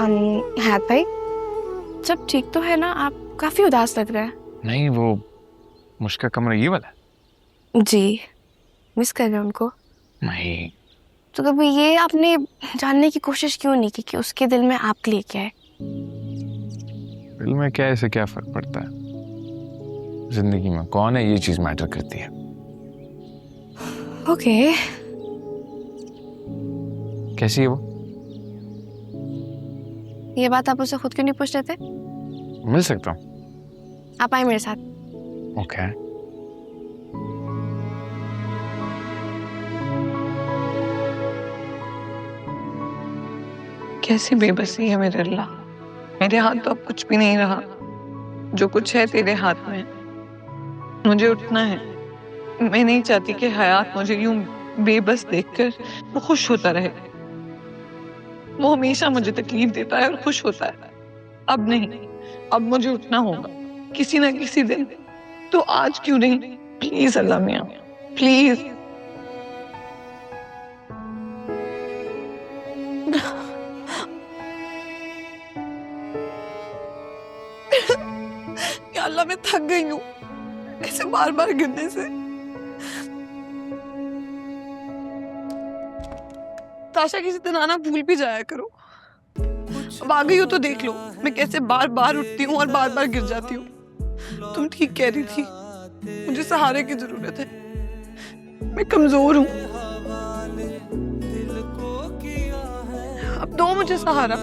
हैत भाई, सब ठीक तो है ना? आप काफी उदास लग रहे हैं। नहीं, वो मुश्का कमरा ये वाला। जी, मिस कर रहे हैं उनको? नहीं, तो कभी ये आपने जानने की कोशिश क्यों नहीं की कि उसके दिल में आपके लिए क्या है? दिल में क्या है, इससे क्या फर्क पड़ता है? जिंदगी में कौन है, ये चीज मैटर करती है। ओके। कैसी है वो? ये बात आप उसे खुद क्यों नहीं पूछ रहे थे? मिल सकता हूँ? आप आए मेरे साथ। ओके। कैसी बेबसी है मेरे अल्लाह। मेरे हाथ तो अब कुछ भी नहीं रहा, जो कुछ है तेरे हाथ में। मुझे उठना है। मैं नहीं चाहती कि हयात मुझे यूं बेबस देखकर वो खुश होता रहे। वो हमेशा मुझे तकलीफ देता है और खुश होता है। अब नहीं, अब मुझे उठना होगा किसी ना किसी दिन। तो आज क्यों नहीं? प्लीज अल्लाह मियां, प्लीज। या अल्लाह, मैं थक गई हूँ ऐसे बार बार गिरने से। ताशा, किसी दिन आना भूल भी जाया करो। अब आ गई हो तो देख लो मैं कैसे बार बार उठती हूँ और बार बार गिर जाती हूँ। तुम ठीक कह रही थी, मुझे सहारे की जरूरत है। मैं कमजोर हूँ। अब दो मुझे सहारा।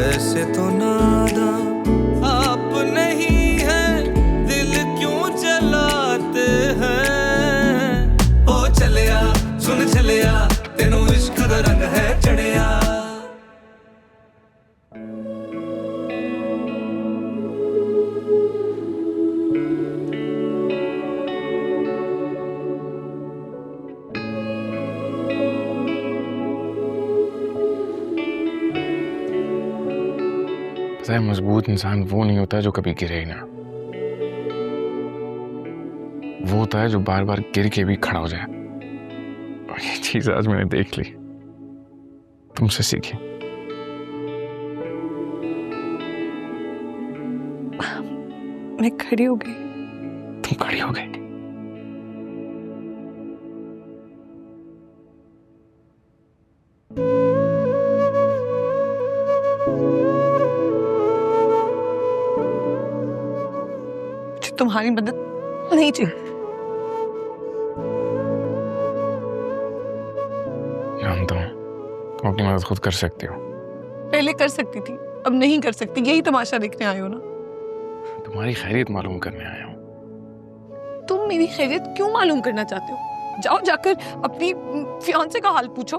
ऐसे तो नादा आप नहीं हैं, दिल क्यों जलाते हैं। ओ चलिया सुन चलिया, तेनू इश्क दा रंग है चढ़िया। पता है, मजबूत इंसान वो नहीं होता जो कभी गिरे ही ना। वो होता है जो बार बार गिर के भी खड़ा हो जाए। और ये चीज आज मैंने देख ली, तुमसे सीखी। मैं खड़ी हो गई। तुम खड़ी हो गई। मुझे तुम्हारी मदद नहीं चाहिए। जानता हूँ तुम अपनी मदद खुद कर सकती हो। पहले कर सकती थी, अब नहीं कर सकती। यही तमाशा देखने आए हो ना? तुम्हारी खैरियत मालूम करने आया हूँ। तुम मेरी खैरियत क्यों मालूम करना चाहते हो? जाओ जाकर अपनी फियांसे का हाल पूछो।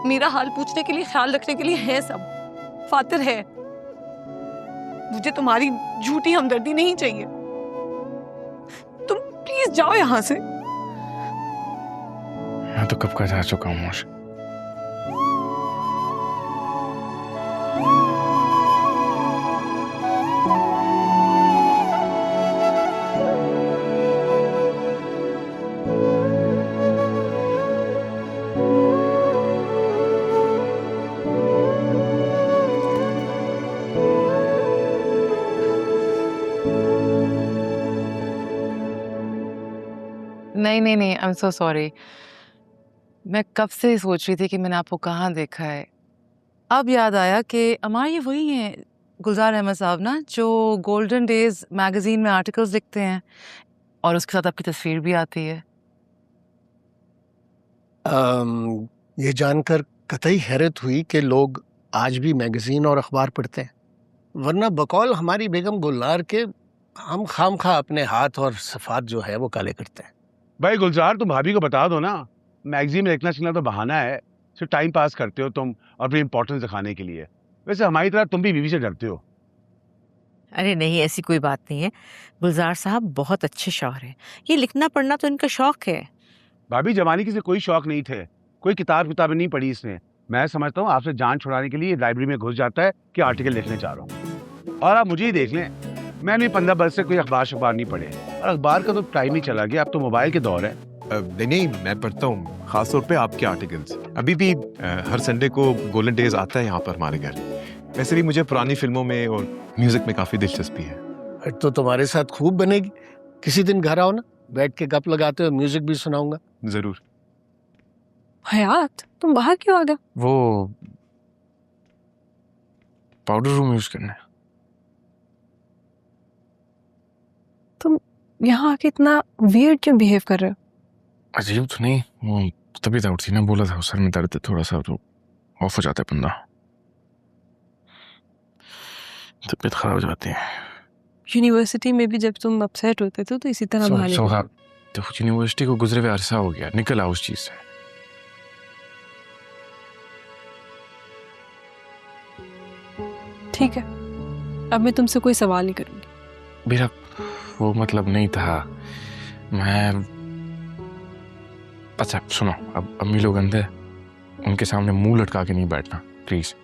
मेरा हाल पूछने के लिए, ख्याल रखने के लिए है सब। फातिर है। मुझे तुम्हारी झूठी हमदर्दी नहीं चाहिए। तुम प्लीज जाओ यहाँ से। मैं तो कब का जा चुका हूँ मुझे। नहीं नहीं नहीं, आई एम सो सॉरी। मैं कब से सोच रही थी कि मैंने आपको कहाँ देखा है। अब याद आया कि अमार ये वही हैं गुलजार अहमद साहब ना, जो गोल्डन डेज मैगजीन में आर्टिकल्स लिखते हैं और उसके साथ आपकी तस्वीर भी आती है। ये जानकर कतई हैरत हुई कि लोग आज भी मैगजीन और अखबार पढ़ते हैं, वरना बकौल हमारी बेगम गुलनार के हम खामखा अपने हाथ और सफात जो है वो काले करते हैं। भाई गुलजार, तुम भाभी को बता दो ना, मैगजीन में लिखना चिखना तो बहाना है, सिर्फ टाइम पास करते हो तुम और फिर इंपॉर्टेंस दिखाने के लिए। वैसे हमारी तरह तुम भी बीवी से डरते हो। अरे नहीं, ऐसी कोई बात नहीं है। गुलजार साहब बहुत अच्छे शौहर हैं। ये लिखना पढ़ना तो इनका शौक है। भाभी, जवानी की से कोई शौक नहीं थे, कोई किताब नहीं पढ़ी इसने। मैं समझता हूँ आपसे जान छुड़ाने के लिए लाइब्रेरी में घुस जाता है कि आर्टिकल लिखने चाह रहा हूँ। और आप मुझे ही देख लें, मैंने 15 बरस से कोई अखबार शखबार नहीं पढ़े और अखबार का तो टाइम ही चला गया। अब तो मोबाइल के दौर है, नहीं नहीं, मैं पढ़ता हूँ, खासतौर पे आपके आर्टिकल्स। अभी भी हर संडे को गोल्डन डेज आता है यहाँ पर हमारे घर। वैसे भी मुझे पुरानी फिल्मों में और म्यूजिक में काफी दिलचस्पी है। तो तुम्हारे साथ खूब बनेगी। किसी दिन घर आओ ना, बैठ के गप लगाते हो, म्यूजिक भी सुनाऊंगा। जरूर। हयात, तुम बाहर क्यों आ गए? वो पाउडर रूम यूज करना है। तुम यहाँ आके इतना वियर्ड क्यों बिहेव कर रहे हो? अजीब तो नहीं, वो तबीयत आउट थी ना, बोला था सर में दर्द है थोड़ा सा, तो ऑफ हो जाता है बंदा, तबीयत खराब हो जाती है। यूनिवर्सिटी में भी जब तुम अपसेट होते थे तो इसी तरह बहाने सोहा, तो यूनिवर्सिटी को गुजरे हुए अरसा हो गया, निकल आओ उस चीज से। ठीक है, अब मैं तुमसे कोई सवाल नहीं करूंगी। मेरा वो मतलब नहीं था, मैं अच्छा सुनो, अब अम्मी लोग अंदर, उनके सामने मुंह लटका के नहीं बैठना प्लीज।